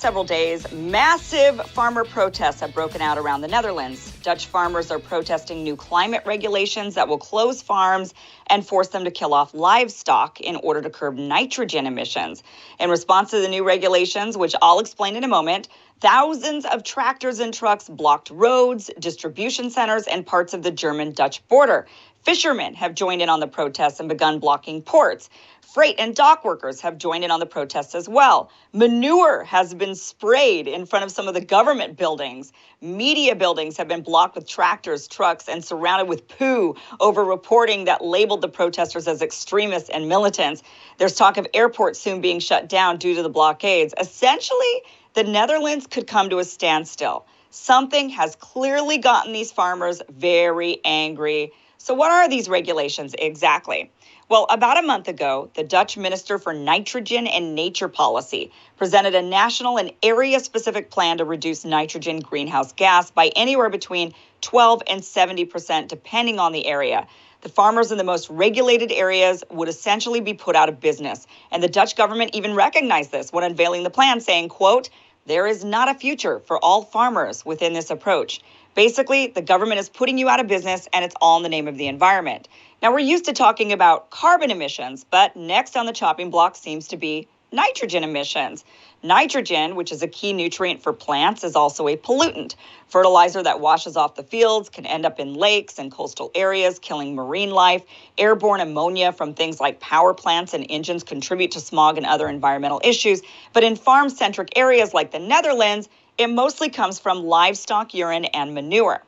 Several days, massive farmer protests have broken out around the Netherlands. Dutch farmers are protesting new climate regulations that will close farms and force them to kill off livestock in order to curb nitrogen emissions. In response to the new regulations, which I'll explain in a moment, thousands of tractors and trucks blocked roads, distribution centers, and parts of the German-Dutch border. Fishermen have joined in on the protests and begun blocking ports. Freight and dock workers have joined in on the protests as well. Manure has been sprayed in front of some of the government buildings. Media buildings have been blocked with tractors, trucks, and surrounded with poo over reporting that labeled the protesters as extremists and militants. There's talk of airports soon being shut down due to the blockades. Essentially, the Netherlands could come to a standstill. Something has clearly gotten these farmers very angry. So what are these regulations exactly? Well, about a month ago, the Dutch Minister for Nitrogen and Nature Policy presented a national and area-specific plan to reduce nitrogen greenhouse gas by anywhere between 12 and 70%, depending on the area. The farmers in the most regulated areas would essentially be put out of business. And the Dutch government even recognized this when unveiling the plan, saying, quote, "There is not a future for all farmers within this approach." Basically, the government is putting you out of business, and it's all in the name of the environment. Now, we're used to talking about carbon emissions, but next on the chopping block seems to be nitrogen emissions. Nitrogen, which is a key nutrient for plants, is also a pollutant. Fertilizer that washes off the fields can end up in lakes and coastal areas, killing marine life. Airborne ammonia from things like power plants and engines contribute to smog and other environmental issues. But in farm-centric areas like the Netherlands, it mostly comes from livestock urine and manure.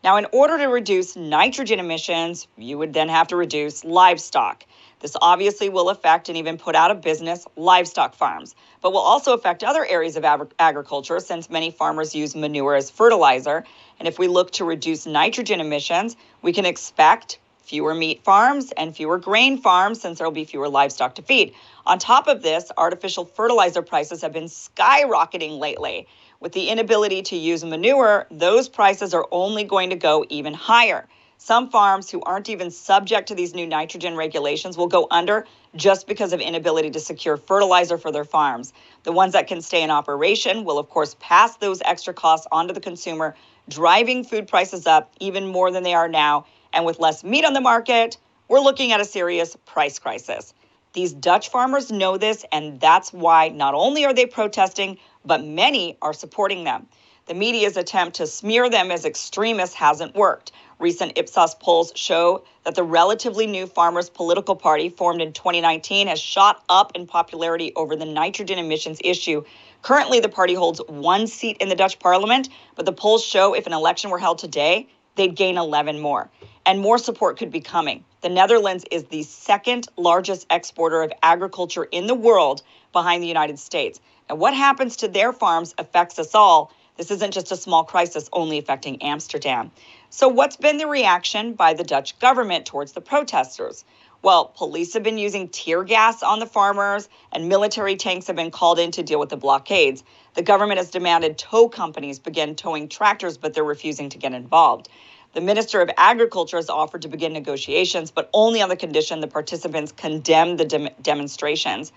Now, in order to reduce nitrogen emissions, you would then have to reduce livestock. This obviously will affect and even put out of business livestock farms, but will also affect other areas of agriculture since many farmers use manure as fertilizer. And if we look to reduce nitrogen emissions, we can expect fewer meat farms and fewer grain farms since there will be fewer livestock to feed. On top of this, artificial fertilizer prices have been skyrocketing lately. With the inability to use manure, those prices are only going to go even higher. Some farms who aren't even subject to these new nitrogen regulations will go under just because of inability to secure fertilizer for their farms. The ones that can stay in operation will, of course, pass those extra costs onto the consumer, driving food prices up even more than they are now. And with less meat on the market, we're looking at a serious price crisis. These Dutch farmers know this, and that's why not only are they protesting, but many are supporting them. The media's attempt to smear them as extremists hasn't worked. Recent Ipsos polls show that the relatively new Farmers' Political Party, formed in 2019, has shot up in popularity over the nitrogen emissions issue. Currently, the party holds one seat in the Dutch parliament, but the polls show if an election were held today, they'd gain 11 more. And more support could be coming. The Netherlands is the second largest exporter of agriculture in the world behind the United States. And what happens to their farms affects us all. This isn't just a small crisis only affecting Amsterdam. So what's been the reaction by the Dutch government towards the protesters? Well, police have been using tear gas on the farmers, and military tanks have been called in to deal with the blockades. The government has demanded tow companies begin towing tractors, but they're refusing to get involved. The Minister of Agriculture has offered to begin negotiations, but only on the condition the participants condemn the demonstrations.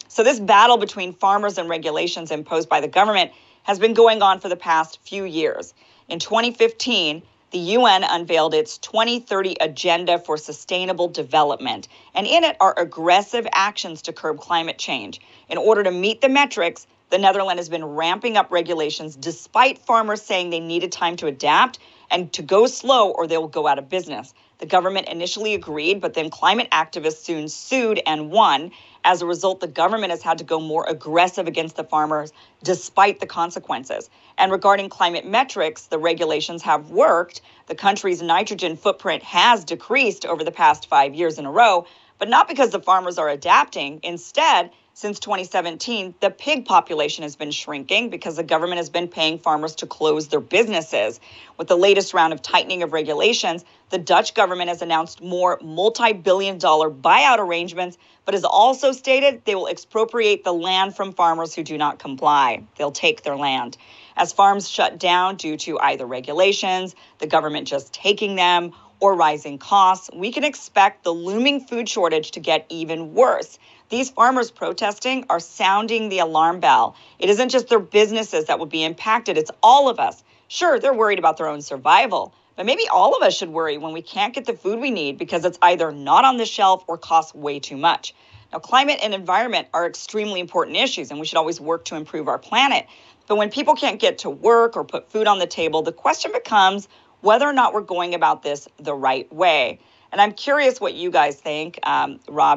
So this battle between farmers and regulations imposed by the government has been going on for the past few years. In 2015, the UN unveiled its 2030 Agenda for Sustainable Development, and in it are aggressive actions to curb climate change. In order to meet the metrics, the Netherlands has been ramping up regulations despite farmers saying they needed time to adapt and to go slow or they will go out of business. The government initially agreed, but then climate activists soon sued and won. As a result, the government has had to go more aggressive against the farmers despite the consequences. And regarding climate metrics, the regulations have worked. The country's nitrogen footprint has decreased over the past 5 years in a row, but not because the farmers are adapting. Instead, since 2017, the pig population has been shrinking because the government has been paying farmers to close their businesses. With the latest round of tightening of regulations, the Dutch government has announced more multi-billion-dollar buyout arrangements, but has also stated they will expropriate the land from farmers who do not comply. They'll take their land. As farms shut down due to either regulations, the government just taking them, or rising costs, we can expect the looming food shortage to get even worse. These farmers protesting are sounding the alarm bell. It isn't just their businesses that will be impacted, it's all of us. Sure, they're worried about their own survival, but maybe all of us should worry when we can't get the food we need because it's either not on the shelf or costs way too much. Now, climate and environment are extremely important issues, and we should always work to improve our planet. But when people can't get to work or put food on the table, the question becomes whether or not we're going about this the right way. And I'm curious what you guys think, Rob.